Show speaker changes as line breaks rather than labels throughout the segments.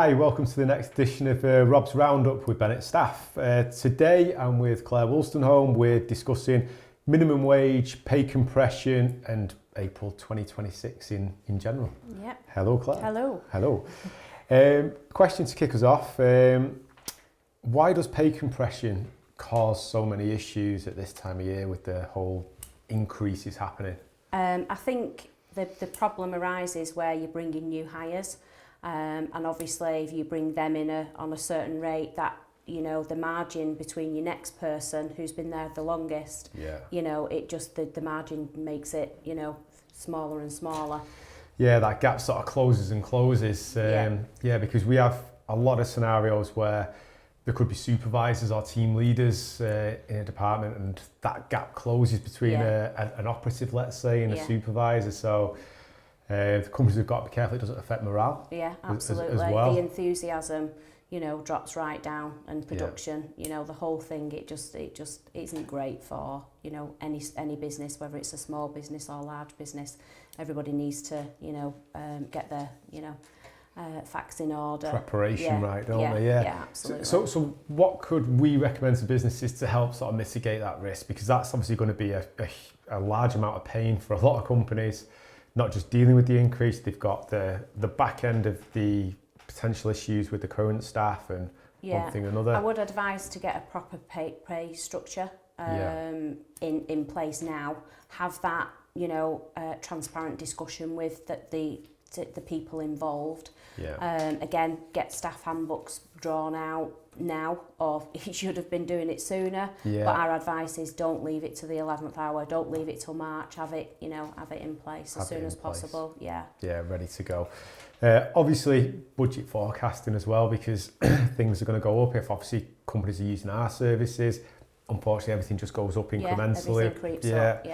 Hi, welcome to the next edition of Rob's Roundup with Bennett Staff. Today I'm with Claire Wolstenholme. We're discussing minimum wage, pay compression and April 2026 in general.
Yeah.
Hello, Claire.
Hello.
Hello. Question to kick us off. Why does pay compression cause so many issues at this time of year with the whole increases happening?
I think the problem arises where you're bringing new hires. And obviously if you bring them in on a certain rate, that, you know, the margin between your next person who's been there the longest, you know, it just, the margin makes it, you know, smaller and smaller. Yeah, that gap sort of closes and closes.
Because we have a lot of scenarios where there could be supervisors or team leaders in a department, and that gap closes between an operative, let's say, and a supervisor. So the companies have got to be careful it doesn't affect morale.
Yeah, absolutely.
As well.
The enthusiasm, you know, drops right down, and production, you know, the whole thing, it just isn't great for, you know, any business, whether it's a small business or large business. Everybody needs to, you know, get their, you know, facts in order.
Preparation, right, don't they?
Yeah, absolutely.
So what could we recommend to businesses to help sort of mitigate that risk? Because that's obviously going to be a large amount of pain for a lot of companies, not just dealing with the increase, they've got the back end of the potential issues with the current staff and one thing or another.
I would advise to get a proper pay structure in place now. Have that, you know, transparent discussion with the people involved. Again, get staff handbooks drawn out now, or you should have been doing it sooner. But our advice is don't leave it to the 11th hour, don't leave it till March, have it in place as soon as possible.
Ready to go. Obviously budget forecasting as well, because things are going to go up. If obviously companies are using our services, unfortunately everything just goes up incrementally.
Everything creeps up.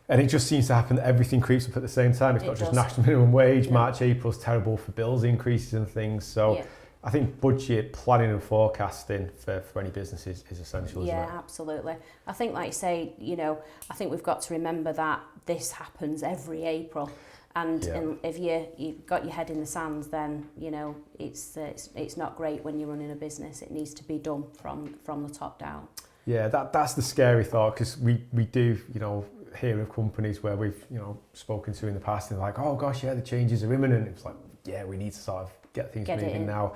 And it just seems to happen that everything creeps up at the same time. It's not just national minimum wage. March, April's terrible for bills increases and things. So I think budget planning and forecasting for any businesses is essential, isn't it?
Yeah, absolutely. I think, like you say, you know, I think we've got to remember that this happens every April. And if you've got your head in the sand, then, you know, it's not great when you're running a business. It needs to be done from the top down. Yeah,
that's the scary thought, because we do, you know, hear of companies where we've, you know, spoken to in the past, and they're like, oh gosh, the changes are imminent. It's like, we need to sort of get things moving now.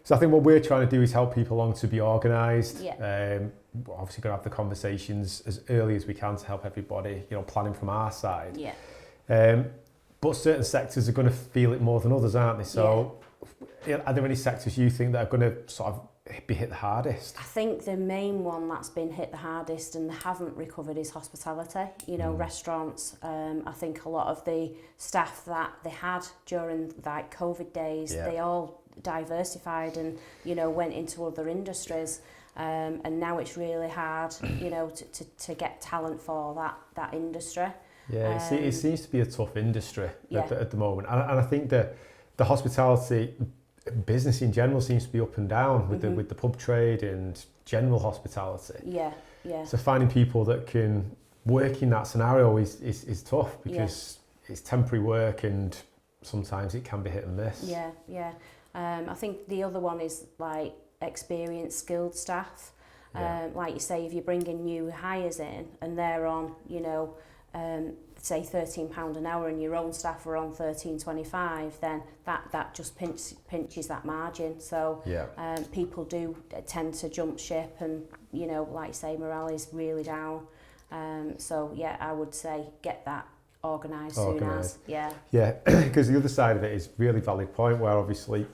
So I think what we're trying to do is help people along to be organised. We're obviously going to have the conversations as early as we can to help everybody, you know, planning from our side. But certain sectors are going to feel it more than others, aren't they? So are there any sectors you think that are going to sort of be hit the hardest?
I think the main one that's been hit the hardest and haven't recovered is hospitality. You know, restaurants. I think a lot of the staff that they had during like COVID days, they all diversified and, you know, went into other industries. And now it's really hard, you know, to get talent for that industry.
It seems to be a tough industry at the moment, and I think that the hospitality business in general seems to be up and down with the pub trade and general hospitality. So finding people that can work in that scenario is tough, because it's temporary work and sometimes it can be hit and miss. I think the other one is like experienced, skilled staff. Like you say, if you're bringing new hires in and they're on, you know, say £13 an hour and your own staff are on $13.25, then that just pinches that margin. So people do tend to jump ship, and, you know, like you say, morale is really down. I would say get that organised soon as. Because the other side of it is really valid point, where obviously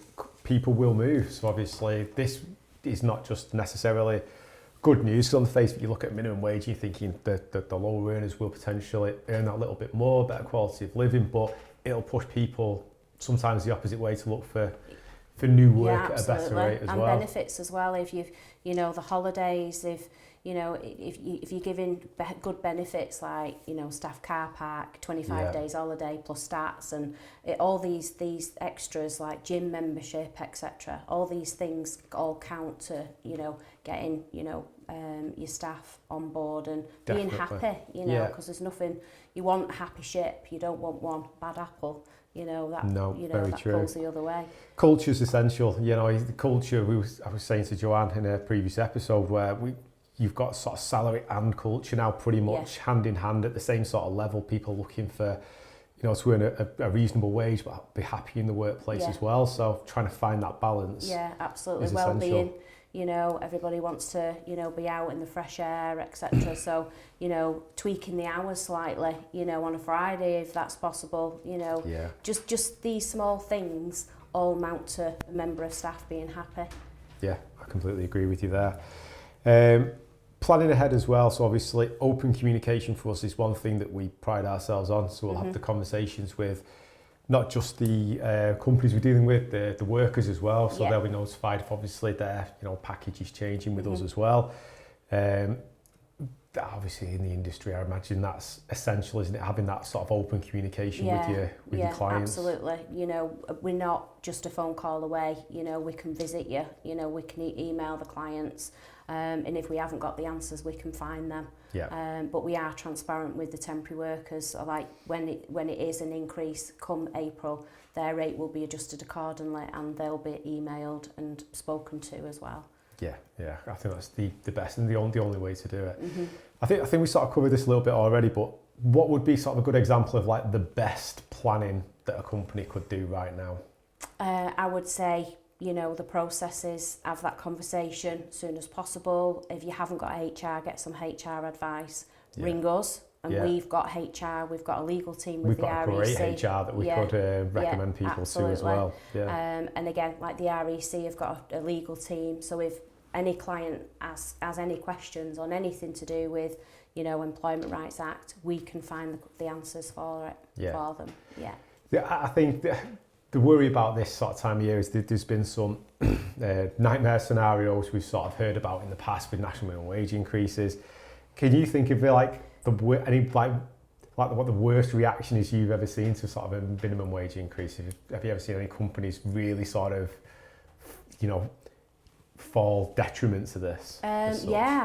people will move. So obviously this is not just necessarily good news, because on the face of it, you look at minimum wage, you're thinking that the lower earners will potentially earn that little bit more, better quality of living, but it'll push people sometimes the opposite way to look for new work at a better rate as well.
And benefits as well. If you've, you know, the holidays, if you know, if you're giving good benefits like, you know, staff car park, 25 days holiday plus stats, and all these extras like gym membership, etc. All these things all count to, you know, getting, you know, your staff on board and
Definitely.
being happy, you know,
Yeah.
because there's nothing, you want a happy ship, you don't want one bad apple, you know, that,
No,
you know,
very
that
true.
pulls the other way.
Culture's essential. You know, the culture, I was saying to Joanne in a previous episode where you've got sort of salary and culture now pretty much hand in hand at the same sort of level. People looking for, you know, to earn a reasonable wage but be happy in the workplace as well. So trying to find that balance.
Yeah, absolutely.
Is
Well-being,
essential.
you know, everybody wants to, you know, be out in the fresh air, etc. So, you know, tweaking the hours slightly, you know, on a Friday if that's possible, you know.
Yeah.
Just these small things all amount to a member of staff being happy.
Yeah, I completely agree with you there. Planning ahead as well, so obviously open communication for us is one thing that we pride ourselves on, so we'll have the conversations with not just the companies we're dealing with, the workers as well, so they'll be notified if obviously their, you know, package is changing with us as well. Obviously in the industry, I imagine that's essential, isn't it? Having that sort of open communication with your clients.
Absolutely. You know, we're not just a phone call away. You know, we can visit you. You know, we can email the clients, and if we haven't got the answers, we can find them.
Yeah.
But we are transparent with the temporary workers. So like when it is an increase come April, their rate will be adjusted accordingly, and they'll be emailed and spoken to as well. Yeah, I think that's the best and the only way to do it. I think we sort of covered this a little bit already, but what would be sort of a good example of like the best planning that a company could do right now? I would say, you know, the processes, have that conversation as soon as possible. If you haven't got HR, get some HR advice. Ring us. And we've got HR, we've got a legal team with the REC.
We've got great HR that we could recommend people to as well. Yeah.
And again, like the REC have got a legal team, so if any client has any questions on anything to do with, you know, Employment Rights Act, we can find the answers for them.
I think the worry about this sort of time of year is that there's been some nightmare scenarios we've sort of heard about in the past with national minimum wage increases. Can you think of like what the worst reaction is you've ever seen to sort of a minimum wage increase? Have you ever seen any companies really sort of, you know, fall detriment to this?
I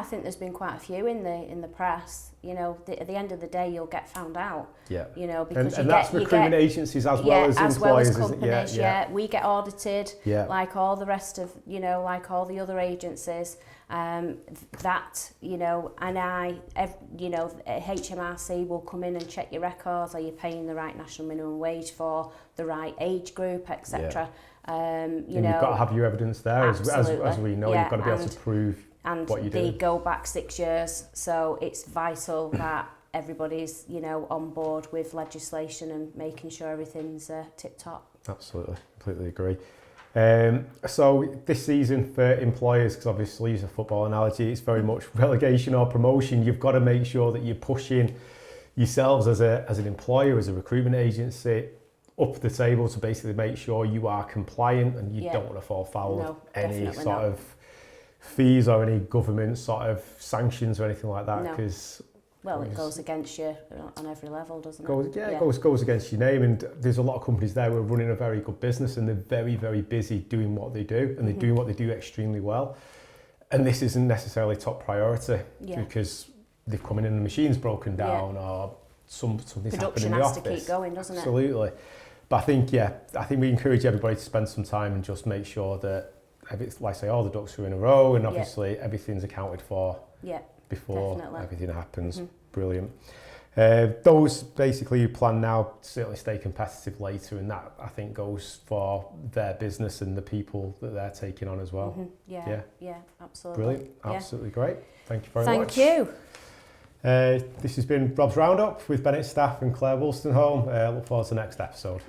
think there's been quite a few in the press. You know, at the end of the day, you'll get found out. Yeah. You know, because
that's recruitment agencies as well as employers,
companies. We get audited,
Yeah.
like all the rest of, you know, like all the other agencies. That, you know, and HMRC will come in and check your records. Are you paying the right national minimum wage for the right age group, etc. You've got
to have your evidence there, as we know. You've got to be able to prove what you do.
And they go back 6 years, so it's vital that everybody's, you know, on board with legislation and making sure everything's tip top.
Absolutely, completely agree. So this season for employers, because obviously use a football analogy, it's very much relegation or promotion. You've got to make sure that you're pushing yourselves as an employer, as a recruitment agency, up the table to basically make sure you are compliant and you don't want to fall foul of any sort of fees or any government sort of sanctions or anything like that. Because
it goes against you on every level, doesn't it?
It goes against your name, and there's a lot of companies there who are running a very good business and they're very, very busy doing what they do, and they're doing what they do extremely well. And this isn't necessarily top priority because they've come in and the machine's broken down or something's happened in the office.
Production has to keep going, doesn't it?
Absolutely. But I think we encourage everybody to spend some time and just make sure that, like I say, all the ducks are in a row, and obviously everything's accounted for before everything happens. Brilliant. Those basically you plan now certainly stay competitive later, and that I think goes for their business and the people that they're taking on as well.
Yeah, absolutely.
Brilliant. Absolutely great. Thank you very much.
Thank you.
This has been Rob's Roundup with Bennett Staff and Claire Woolstenholme. Look forward to the next episode.